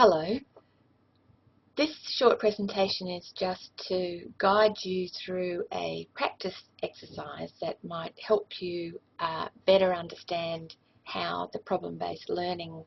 Hello. This short presentation is just to guide you through a practice exercise that might help you better understand how the problem-based learning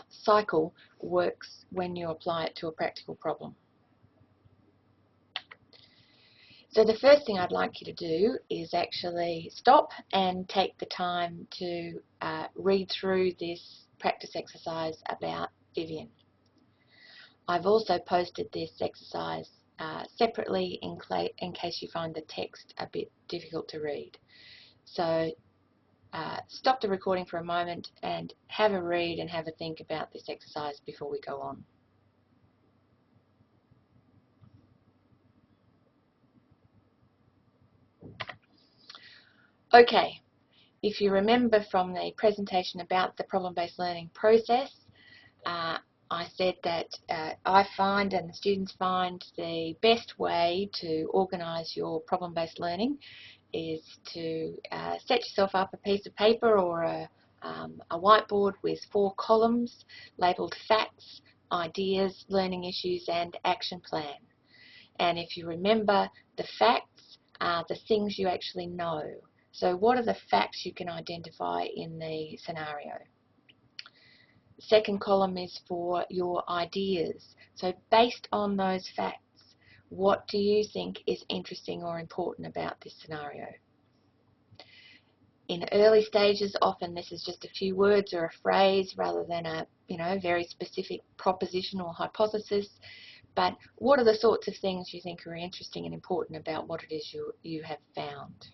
cycle works when you apply it to a practical problem. So the first thing I'd like you to do is actually stop and take the time to read through this practice exercise about Vivian. I've also posted this exercise separately in case you find the text a bit difficult to read. So stop the recording for a moment and have a read and have a think about this exercise before we go on. Okay, if you remember from the presentation about the problem-based learning process, I said that I find and the students find the best way to organise your problem-based learning is to set yourself up a piece of paper or a whiteboard with 4 columns labelled facts, ideas, learning issues and action plan. And if you remember, the facts are the things you actually know. So what are the facts you can identify in the scenario? Second column is for your ideas. So based on those facts, what do you think is interesting or important about this scenario? In early stages, often this is just a few words or a phrase rather than a very specific proposition or hypothesis. But what are the sorts of things you think are interesting and important about what it is you have found?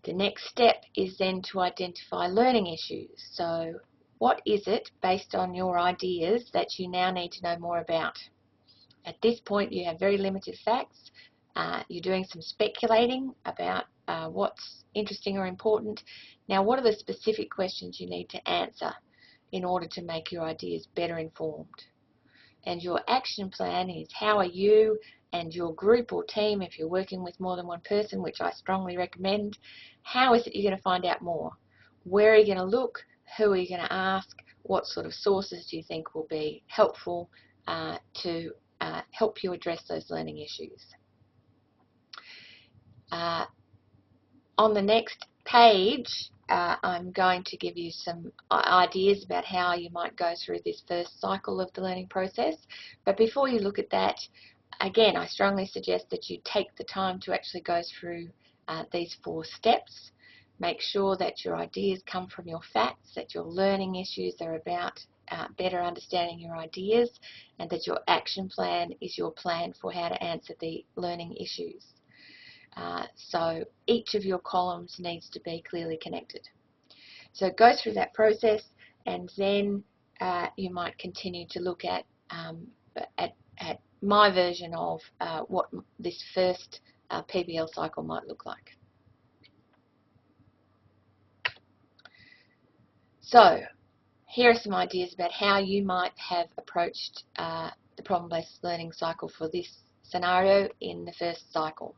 The next step is then to identify learning issues. So what is it, based on your ideas, that you now need to know more about? At this point, you have very limited facts. You're doing some speculating about what's interesting or important. Now, what are the specific questions you need to answer in order to make your ideas better informed? And your action plan is how are you and your group or team, if you're working with more than one person, which I strongly recommend, how is it you're going to find out more? Where are you going to look? Who are you going to ask? What sort of sources do you think will be helpful to help you address those learning issues? On the next page, I'm going to give you some ideas about how you might go through this first cycle of the learning process. But before you look at that, again, I strongly suggest that you take the time to actually go through these 4 steps. Make sure that your ideas come from your facts, that your learning issues are about better understanding your ideas, and that your action plan is your plan for how to answer the learning issues. So each of your columns needs to be clearly connected. So go through that process, and then you might continue to look at my version of what this first PBL cycle might look like. So here are some ideas about how you might have approached the problem-based learning cycle for this scenario in the first cycle.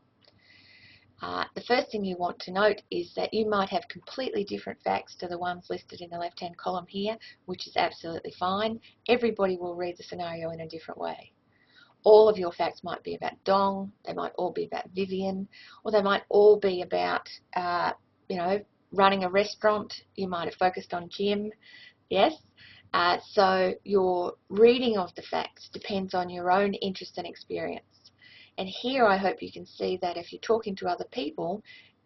The first thing you want to note is that you might have completely different facts to the ones listed in the left-hand column here, which is absolutely fine. Everybody will read the scenario in a different way. All of your facts might be about Dong, they might all be about Vivian, or they might all be about, running a restaurant. You might have focused on Jim, yes? So your reading of the facts depends on your own interest and experience. And here I hope you can see that if you're talking to other people,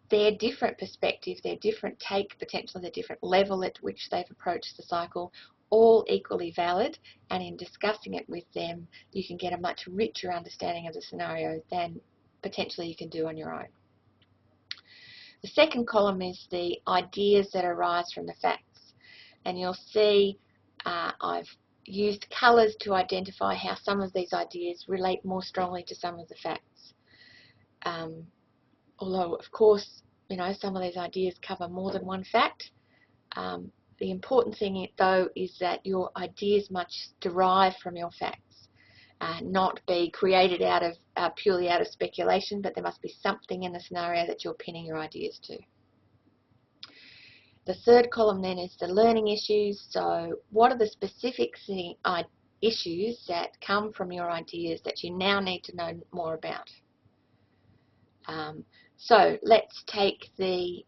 their different perspective, their different take, potentially their different level at which they've approached the cycle, all equally valid, and in discussing it with them, you can get a much richer understanding of the scenario than potentially you can do on your own. The second column is the ideas that arise from the facts, and you'll see I've used colours to identify how some of these ideas relate more strongly to some of the facts. Although, of course, some of these ideas cover more than one fact. The important thing, though, is that your ideas must derive from your facts, not be created out of purely out of speculation, but there must be something in the scenario that you're pinning your ideas to. The third column then is the learning issues. So what are the specific issues that come from your ideas that you now need to know more about? So let's take the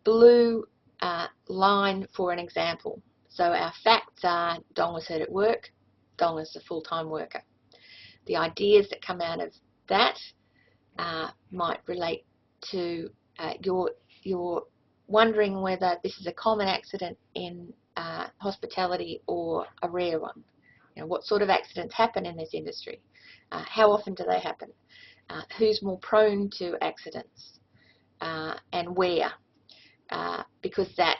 blue line for an example. So our facts are Dong was hurt at work, Dong is a full-time worker. The ideas that come out of that might relate to you're wondering whether this is a common accident in hospitality or a rare one. You know, what sort of accidents happen in this industry? How often do they happen? Who's more prone to accidents and where? Because that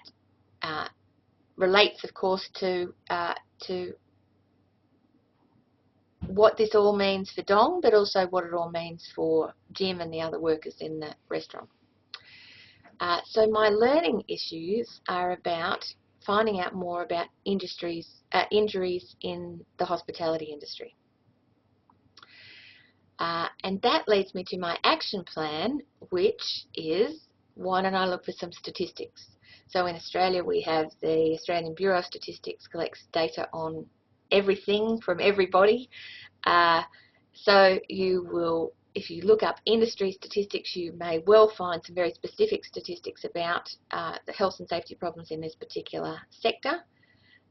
relates, of course, to what this all means for Dong, but also what it all means for Jim and the other workers in the restaurant. So my learning issues are about finding out more about injuries in the hospitality industry. And that leads me to my action plan, which is, why don't I look for some statistics? So in Australia, we have the Australian Bureau of Statistics collects data on everything from everybody. So you will, if you look up industry statistics, you may well find some very specific statistics about the health and safety problems in this particular sector.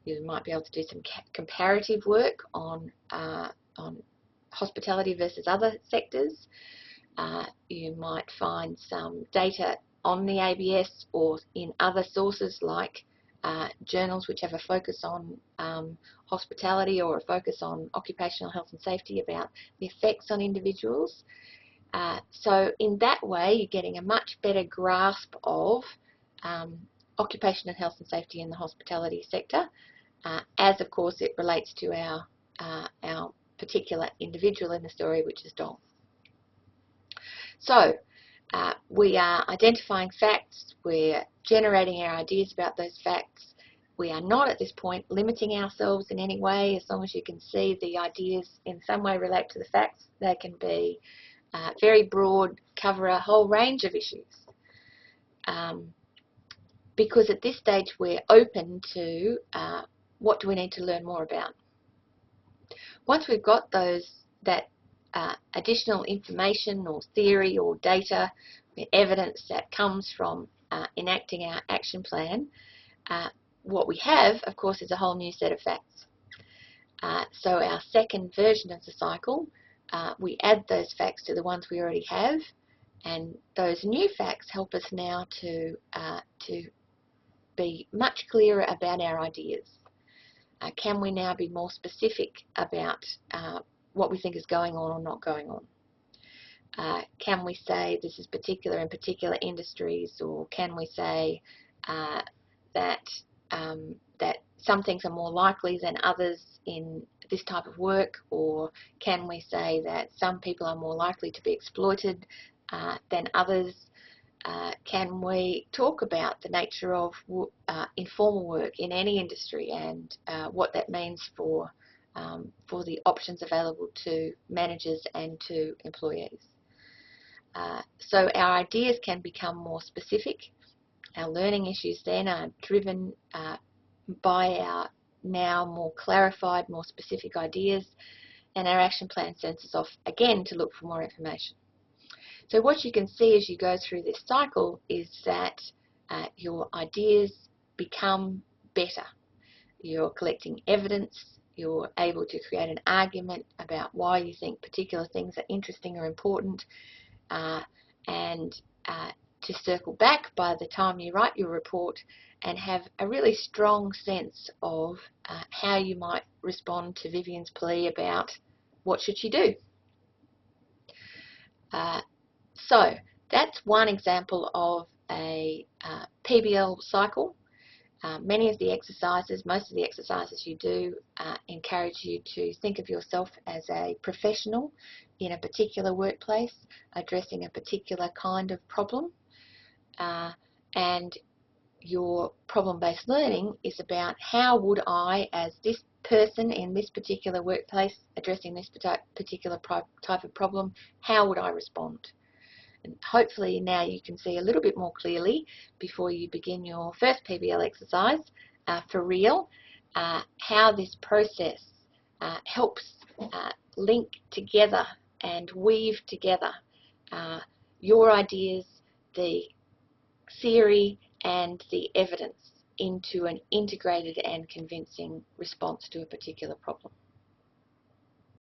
You might be able to do some comparative work on hospitality versus other sectors. You might find some data on the ABS or in other sources like journals which have a focus on hospitality or a focus on occupational health and safety about the effects on individuals. So in that way, you're getting a much better grasp of occupational health and safety in the hospitality sector, as of course it relates to our particular individual in the story, which is Dong. So we are identifying facts, we're generating our ideas about those facts. We are not at this point limiting ourselves in any way. As long as you can see the ideas in some way relate to the facts, they can be very broad, cover a whole range of issues. Because at this stage we're open to what do we need to learn more about. Once we've got that additional information or theory or data, evidence that comes from enacting our action plan, what we have, of course, is a whole new set of facts. So our second version of the cycle, we add those facts to the ones we already have, and those new facts help us now to be much clearer about our ideas. Can we now be more specific about what we think is going on or not going on? Can we say this is particular in particular industries, or can we say that some things are more likely than others in this type of work, or can we say that some people are more likely to be exploited than others? Can we talk about the nature of informal work in any industry and what that means for the options available to managers and to employees? So our ideas can become more specific. Our learning issues then are driven by our now more clarified, more specific ideas, and our action plan sends us off again to look for more information. So what you can see as you go through this cycle is that your ideas become better. You're collecting evidence, you're able to create an argument about why you think particular things are interesting or important, and to circle back by the time you write your report and have a really strong sense of how you might respond to Vivian's plea about what should she do. So that's one example of a PBL cycle. Many of the exercises, most of the exercises you do encourage you to think of yourself as a professional in a particular workplace, addressing a particular kind of problem. And your problem-based learning is about how would I, as this person in this particular workplace, addressing this particular type of problem, how would I respond? And hopefully now you can see a little bit more clearly before you begin your first PBL exercise for real how this process helps link together and weave together your ideas, the theory and the evidence into an integrated and convincing response to a particular problem.